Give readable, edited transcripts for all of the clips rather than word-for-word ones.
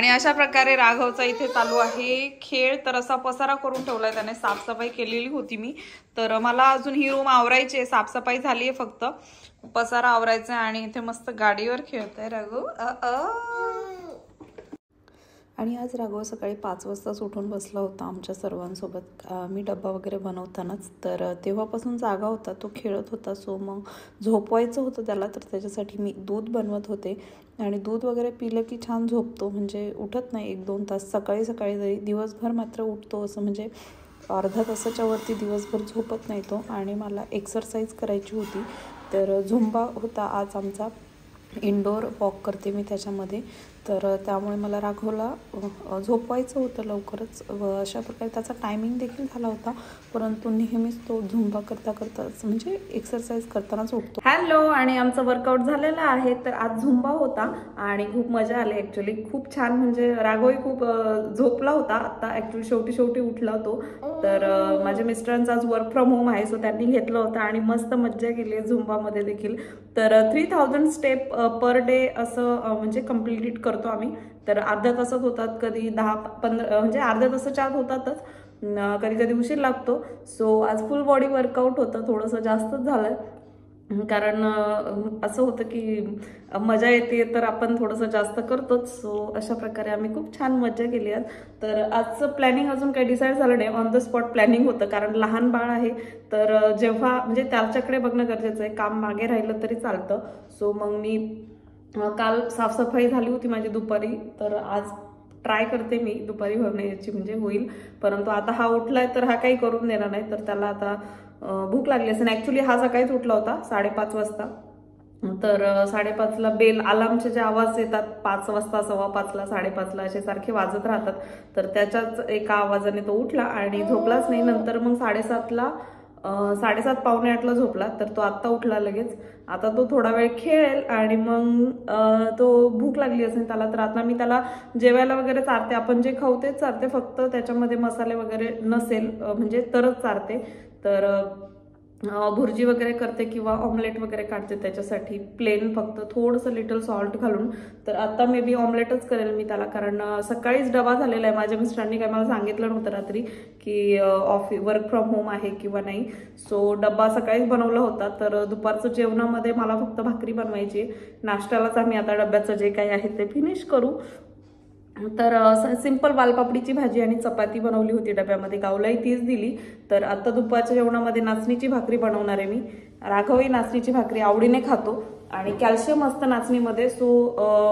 आणि अशा प्रकारे राघवचा इथे चालू आहे खेळ। तर असा पसारा करून ठेवलाय त्याने, साफसफाई केलेली होती मी, तर मला अजून ही रूम आवरायची आहे, साफसफाई झाली आहे, फक्त पसारा आवरायचा आहे। आणि इथे मस्त गाडीवर खेळतोय राघव। आणि आज राघव सकाळी 5 वाजताच उठून बसला होता आमच्या सर्वांसोबत, मी डब्बा वगैरे बनवतानाच, तर तेव्हापासून जागा होता, तो खेळत होता। सो मग झोपवायचं होतं त्याला, तर त्याच्यासाठी मी दूध बनवत होते। आणि दूध वगैरे पिलं की छान झोपतो, म्हणजे उठत नाही 1-2 तास, सकाळी सकाळी तरी, दिवसभर मात्र उठतो, असं म्हणजे अर्धा तासाच्या वरती दिवसभर झोपत नाही तो। आणि मला एक्सरसाइज करायची होती, तर झुंबा होता आज आमचा, इंडोर वॉक करते मी त्याच्यामध्ये, तर त्यामुळे मला राघवला झोपवायचं होतं लवकरच, व अशा प्रकारे त्याचा टायमिंग देखील झाला होता, परंतु नेहमीच तो झुंबा करता करताच म्हणजे एक्सरसाइज करतानाच उठतो। हॅलो, आणि आमचा वर्कआउट झालेला आहे, तर आज झुंबा होता आणि खूप मजा आली ॲक्च्युली, खूप छान, म्हणजे राघवही खूप झोपला होता, आता ॲक्च्युली शेवटी उठला तो। तर माझ्या मिस्टरांचा आज वर्क फ्रॉम होम आहे, सो त्यांनी घेतलं होतं आणि मस्त मज्जा केली आहे झुंबामध्ये देखील। तर 3000 स्टेप पर डे असं म्हणजे कम्प्लीट करतो आम्ही, तर अर्ध्या तासात होतात, कधी 10-15 म्हणजे अर्ध्या तासाच्या आत होतातच, कधी कधी उशीर लागतो। सो आज फुल बॉडी वर्कआउट होतं, थोडंसं जास्तच झालंय, कारण असं होतं की मजा येते तर आपण थोडंसं जास्त करतोच। सो अशा प्रकारे आम्ही खूप छान मजा केली आज। तर आजचं प्लॅनिंग अजून काही डिसाईड झालं नाही, ऑन द स्पॉट प्लॅनिंग होतं, कारण लहान बाळ आहे, तर जेव्हा म्हणजे त्याच्याकडे बघणं गरजेचं आहे, काम मागे राहिलं तरी चालतं। सो मग मी काल साफसफाई झाली होती माझी दुपारी, तर आज ट्राय करते मी दुपारी होण्याची, म्हणजे होईल, परंतु आता हा उठलाय तर हा काही करून देणार नाही, तर त्याला आता भूक लागली असेल। ॲक्च्युली हा सकाळीच उठला होता 5:30 वाजता, तर 5:30ला बेल अलार्मचे जे आवाज येतात 5 वाजता, 5:15ला, 5:30ला असे सारखे वाजत राहतात, तर त्याच्याच एका आवाजाने तो उठला आणि झोपलाच नाही। नंतर मग 7:30ला 7:30 पावणे 8ला झोपला, तर तो आत्ता उठला लगेच। आता तो थोडा वेळ खेळेल आणि मग तो भूक लागली असेल त्याला, तर आता मी त्याला जेवायला वगैरे चारते, आपण जे खाऊ तेच चारते, फक्त त्याच्यामध्ये मसाले वगैरे नसेल म्हणजे तरच चारते। तर भुर्जी वगैरे करते किंवा ऑमलेट वगैरे काढते त्याच्यासाठी, प्लेन फक्त थोडंसं लिटल सॉल्ट घालून। तर आता मे बी ऑमलेटच करेल मी त्याला, कारण सकाळीच डबा झालेला आहे, माझ्या मिस्टरांनी काही मला सांगितलं नव्हतं रात्री की वर्क फ्रॉम होम आहे किंवा नाही। सो डब्बा सकाळीच बनवला होता, तर दुपारचं जेवणामध्ये मला फक्त भाकरी बनवायची, नाश्त्यालाच आम्ही आता डब्याचं जे काही आहे ते फिनिश करू। तर सिंपल वालपापडीची भाजी आणि चपाती बनवली होती डब्यामध्ये, गावलाही तीच दिली। तर आता दुपारच्या जेवणामध्ये नाचणीची भाकरी बनवणार आहे मी, राघवही नाचणीची भाकरी आवडीने खातो आणि कॅल्शियम असतं नाचणीमध्ये, सो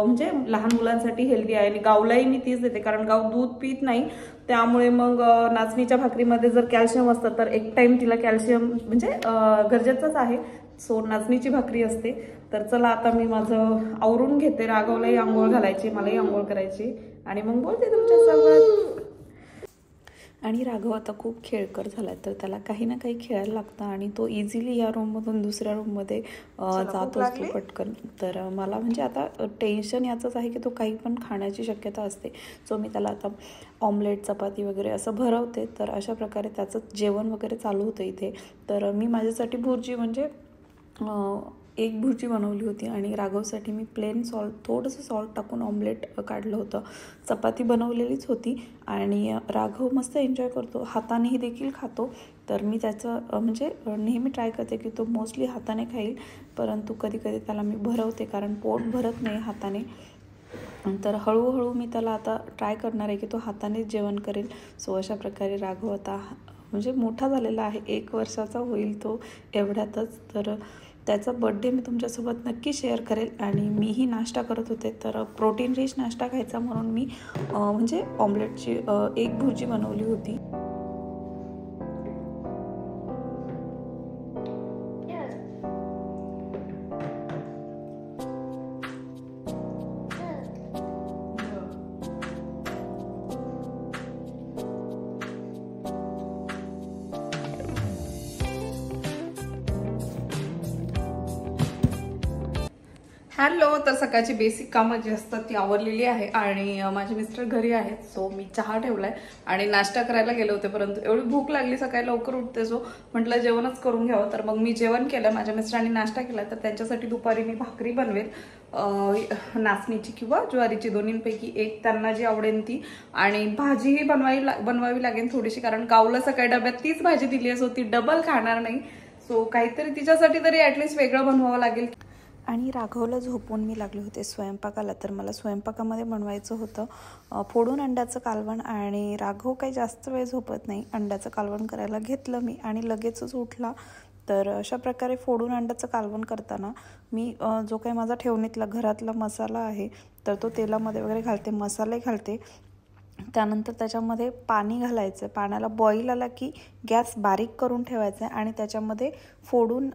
म्हणजे लहान मुलांसाठी हेल्दी आहे। आणि गावलाही मी तीच देते, कारण गाव दूध पित नाही, त्यामुळे मग नाचणीच्या भाकरीमध्ये जर कॅल्शियम असतं तर एक टाइम तिला कॅल्शियम म्हणजे गरजेचंच आहे। सो नाचणीची भाकरी असते। तर चला आता मी माझं आवरून घेते, राघवलाही आंघोळ घालायची, मलाही आंघोळ करायची, आणि मग बोलते तुमच्यासोबत। आणि राघव आता खूप खेळकर झालाय, तर त्याला काही ना काही खेळायला लागतं आणि तो इझिली या रूममधून दुसऱ्या रूममध्ये जात असतो पटकन। तर मला म्हणजे आता टेन्शन याचंच आहे की तो काही पण खाण्याची शक्यता असते। सो मी त्याला आता ऑमलेट, चपाती वगैरे असं भरवते, तर अशा प्रकारे त्याचं जेवण वगैरे चालू होतं इथे। तर मी माझ्यासाठी भुर्जी म्हणजे एक भुर्जी बनवली होती आणि राघवसाठी मी प्लेन सॉल्ट, थोडंसं सॉल्ट टाकून ऑमलेट काढलं होतं। चपाती बनवलेलीच होती आणि राघव मस्त एन्जॉय करतो, हातानेही देखील खातो। तर मी त्याचं म्हणजे नेहमी ट्राय करते की तो मोस्टली हाताने खाईल, परंतु कधी कधी त्याला मी भरवते, कारण पोट भरत नाही हाताने। तर हळूहळू मी त्याला आता ट्राय करणार आहे की तो हातानेच जेवण करेल। सो अशा प्रकारे राघव आता म्हणजे मोठा झालेला आहे, 1 वर्षाचा होईल तो एवढ्यातच। तर त्याचा बर्थडे मी तुमच्यासोबत नक्की शेअर करेल। आणि मीही नाश्ता करत होते, तर प्रोटीन रिच नाश्ता खायचा म्हणून मी म्हणजे ऑमलेटची एक भुर्जी बनवली होती। हॅलो. तर सकाळची बेसिक कामं जी असतात ती आवरलेली आहे आणि माझे मिस्टर घरी आहेत. सो मी चहा ठेवलाय आणि नाश्ता करायला गेले होते, परंतु एवढी भूक लागली, सकाळी लवकर उठते सो म्हटलं जेवणच करून घ्यावं. तर मग मी जेवण केलं, माझ्या मिस्टरांनी नाश्ता केला. तर त्यांच्यासाठी दुपारी मी भाकरी बनवेल, नाचणीची किंवा ज्वारीची, दोन्हींपैकी एक, त्यांना जी आवडेल ती. आणि भाजीही बनवावी लागेल थोडीशी, कारण गावला सकाळी डब्यात तीच भाजी दिली आहे, सो ती डबल खाणार नाही. सो काहीतरी तिच्यासाठी तरी ॲटलिस्ट वेगळं बनवावं लागेल. आणि राघवला झोपून मी लागले होते स्वयंपाकाला. तर मला स्वयंपाकामध्ये बनवायचं होतं फोडून अंड्याचं कालवण. आणि राघव काही जास्त वेळ झोपत नाही. अंड्याचं कालवण करायला घेतलं मी आणि लगेचच उठला. तर अशा प्रकारे फोडून अंड्याचं कालवण करताना मी जो काही माझा ठेवणीतला घरातला मसाला आहे तर तो तेलामध्ये वगैरे घालते, मसाले घालते. त्यानंतर त्याच्यामध्ये पाणी घालायचं. पाण्याला बॉईल आला की गॅस बारीक करून ठेवायचा आहे आणि त्याच्यामध्ये फोडून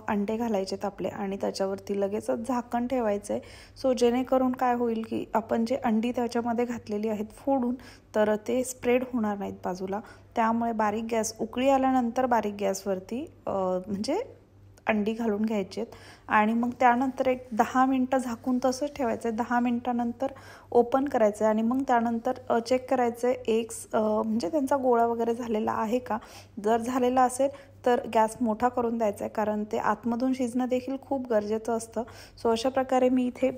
अंडे घालायचेत आपले आणि त्याच्यावरती लगेचच झाकण ठेवायचं आहे. सो जेणेकरून काय होईल की आपण जे अंडी त्याच्यामध्ये घातलेली आहेत फोडून, तर ते स्प्रेड होणार नाहीत बाजूला. त्यामुळे बारीक गॅस, उकळी आल्यानंतर बारीक गॅसवरती म्हणजे अंडी घालून घ्यायची आहेत. आणि मग त्यानंतर एक 10 मिनटं झाकून तसंच ठेवायचं आहे. 10 मिनटानंतर ओपन करायचं आहे आणि मग त्यानंतर चेक करायचं आहे एग्स म्हणजे त्यांचा गोळा वगैरे झालेला आहे का. जर झालेला असेल तर गॅस मोठा करून द्यायचा आहे, कारण ते आतमधून शिजणं देखील खूप गरजेचं असतं. सो अशा प्रकारे मी इथे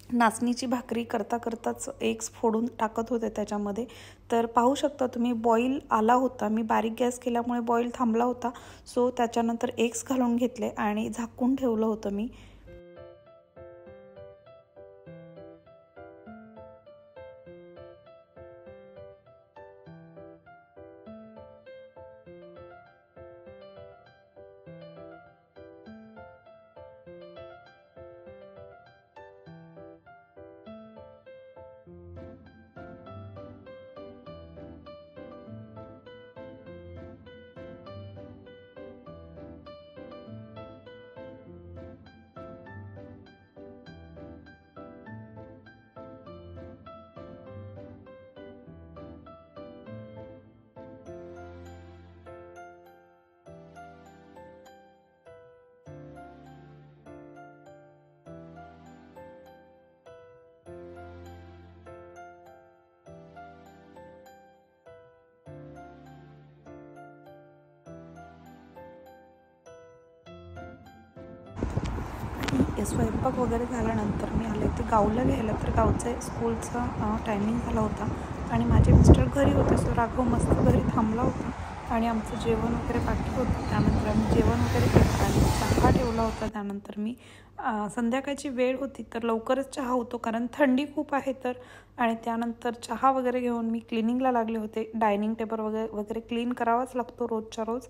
नाचणीची भाकरी करताच एग्स फोडून टाकत होते त्याच्यामध्ये. तर पाहू शकता तुम्ही बॉईल आला होता, मी बारीक गॅस केल्यामुळे बॉईल थांबला होता. सो त्याच्यानंतर एग्स घालून घेतले आणि झाकून ठेवलं होतं मी. स्वयंपाक वगैरे झाल्यानंतर मी आले ते गावला घ्यायला. तर गावचं स्कूलचा टायमिंग झाला होता आणि माझे मिस्टर घरी होते. सो राघव मस्त घरी थांबला होता आणि आमचं जेवण वगैरे बाकी होतं. त्यानंतर आम्ही जेवण वगैरे केलं आणि चहा ठेवला होता. त्यानंतर मी संध्याकाळची वेळ होती तर लवकरच चहा होतो, कारण थंडी खूप आहे. तर आणि त्यानंतर चहा वगैरे घेऊन मी क्लिनिंगला लागले होते. डायनिंग टेबल वगैरे क्लीन करावाच लागतो रोजच्या रोज,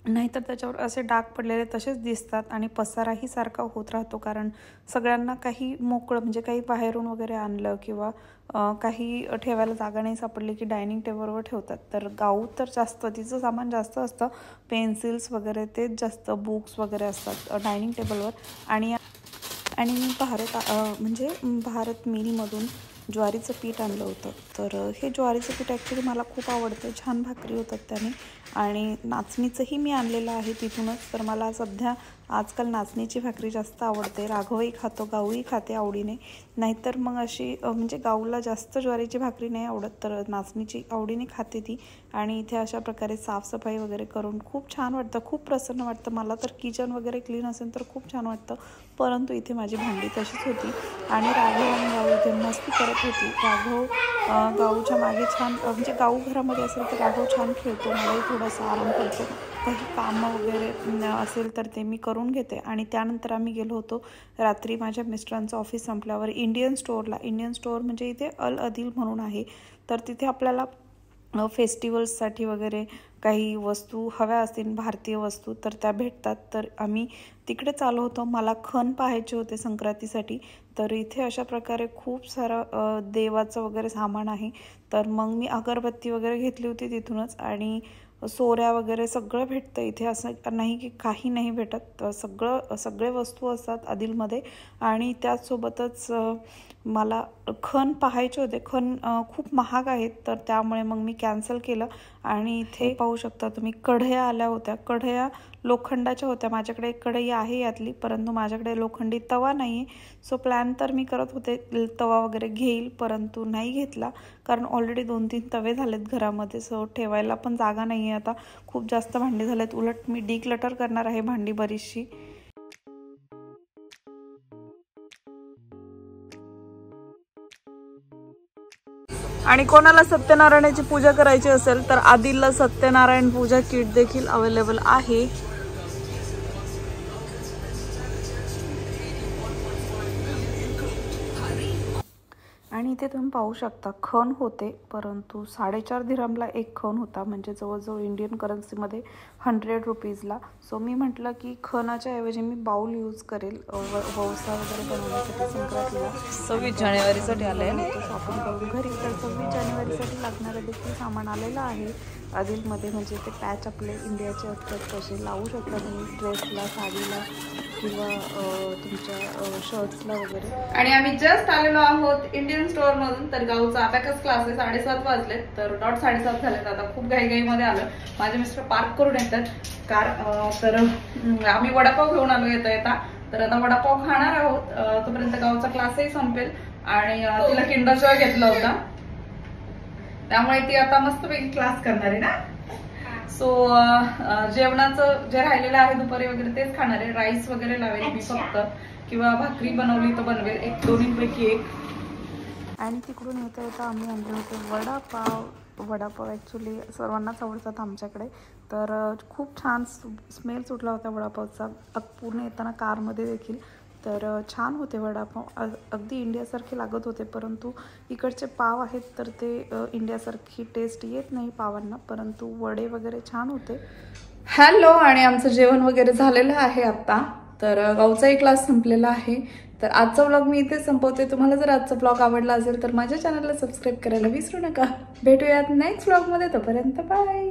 नाहीतर त्याच्यावर असे डाग पडलेले तसेच दिसतात आणि पसाराही सारखा होत राहतो. कारण सगळ्यांना काही मोकळं म्हणजे काही बाहेरून वगैरे आणलं किंवा काही ठेवायला जागा नाही सापडली की डायनिंग टेबलवर ठेवतात. तर गाऊ तर जास्त तिचं सामान जास्त असतं, पेन्सिल्स वगैरे तेच जास्त, बुक्स वगैरे असतात डायनिंग टेबलवर. आणि मी भारत मिलमधून ज्वारीचं पीठ आणलं होतं. तर हे ज्वारीचं पीठ ॲक्च्युली मला खूप आवडतं, छान भाकरी होतात त्याने. आणि नाचणीचंही मी आणलेलं आहे तिथूनच. तर मला सध्या आजकाल नाचणीची भाकरी जास्त आवडते. राघवही खातो, गाऊही खाते आवडीने. नाहीतर मग अशी म्हणजे गाऊला जास्त ज्वारीची भाकरी नाही आवडत, तर नाचणीची आवडीने खाते ती. आणि इथे अशा प्रकारे साफसफाई वगैरे करून खूप छान वाटतं, खूप प्रसन्न वाटतं मला. तर किचन वगैरे क्लीन असेल तर खूप छान वाटतं. परंतु इथे माझी भांडी तशीच होती आणि राघव आणि गाऊ इथे मस्ती करत होती. राघव गाऊच्या मागे छान म्हणजे गाऊ घरामध्ये असेल तर राघव छान खेळतो, मलाही थोडासा आराम करतो. काही कामं वगैरे असेल तर ते मी करून घेते. आणि त्यानंतर आम्ही गेलो होतो रात्री माझ्या मिस्टरांचं ऑफिस संपल्यावर इंडियन स्टोअरला. इंडियन स्टोअर म्हणजे इथे अल अदिल म्हणून आहे. तर तिथे आपल्याला फेस्टिवल्ससाठी वगैरे काही वस्तू हव्या असतील, भारतीय वस्तू, तर त्या भेटतात. तर आम्ही तिकडेच आलो होतो. मला खण पाहायचे होते संक्रांतीसाठी. तर इथे अशा प्रकारे खूप सारं देवाचं वगैरे सामान आहे. तर मग मी अगरबत्ती वगैरे घेतली होती तिथूनच. आणि सोऱ्या वगैरे सगळं भेटतं इथे. असं नाही की काही नाही भेटत, सगळे वस्तू असतात आदिलमध्ये. आणि त्याचसोबतच मला खण पाहायचे होते. खण खूप महाग आहेत, तर त्यामुळे मग मी कॅन्सल केलं. आणि इथे पाहू शकता तुम्ही कढया आल्या होत्या. कढया लोखंडाच्या होत्या. माझ्याकडे एक कढई आहे यातली, परंतु माझ्याकडे लोखंडी तवा नाही आहे. सो प्लॅन तर मी करत होते तवा वगैरे घेईल, परंतु नाही घेतला, कारण ऑलरेडी 2-3 तवे झालेत घरामध्ये. सो ठेवायला पण जागा नाही आहे आता. खूप जास्त भांडी झालेत. उलट मी डिक्लटर करणार आहे भांडी बरीचशी. आणि कोणाला सत्यनारायणाची पूजा करायची असेल तर आदिलला सत्यनारायण पूजा किट देखील अवेलेबल आहे. आणि इथे तुम्ही पाहू शकता खण होते, परंतु 4.5 दिरहमला एक खण होता, म्हणजे जवळजवळ इंडियन करन्सीमध्ये 100 रुपीजला. सो मी म्हटलं की खणाच्या ऐवजी मी बाउल यूज करेल वौसा वगैरे बनवण्यासाठी संक्रांतीला. 26 जानेवारीसाठी आलं आहे शॉपिंग करून घरी. तर 26 जानेवारीसाठी लागणारं देखील सामान आलेलं आहे आदिलमध्ये. म्हणजे ते पॅच आपले इंडियाचे असतात तसे लावू शकता तुम्ही ड्रेसला, साडीला किंवा तुमच्या शर्ट्सला वगैरे. आणि आम्ही जस्ट आलेलो आहोत इंडियन स्टोअर मधून. तर गावचा अबॅकस क्लास आहे. 7:30 वाजलेत, तर डॉट 7:30 झालेत. आता खूप घाईमध्ये आलं. माझे मिस्टर पार्क करून येतात कार. तर आम्ही वडापाव घेऊन आलो येता. तर आता वडापाव खाणार आहोत, तोपर्यंत गावचा क्लासही संपेल. आणि तिला किंडर जॉय घेतला होता, त्यामुळे ती आता मस्तपैकी क्लास करणार आहे ना. सो जेवणाचं जे राहिलेलं आहे दुपारी वगैरे तेच खाणार आहे. राईस वगैरे लावेल मी फक्त, किंवा भाकरी बनवली तर बनवेल, एक दोन्हीपैकी एक. आणि तिकडून येता आम्ही आणले होते वडापाव. ॲक्च्युली सर्वांनाच आवडतात आमच्याकडे. तर खूप छान स्मेल सुटला होता वडापावचा पूर्ण येताना कारमध्ये देखील. तर छान होते वडापाव, अगदी इंडियासारखे लागत होते. परंतु इकडचे पाव आहेत तर ते इंडियासारखी टेस्ट येत नाही पावांना, परंतु वडे वगैरे छान होते. हॅलो, आणि आमचं जेवण वगैरे झालेलं आहे आता. तर गावचाही क्लास संपलेला आहे. तर आजचा व्लॉग मी इथेच संपवते. तुम्हाला जर आजचा व्लॉग आवडला असेल तर माझ्या चॅनलला सबस्क्राईब करायला विसरू नका. भेटूयात नेक्स्ट व्लॉगमध्ये. तोपर्यंत बाय.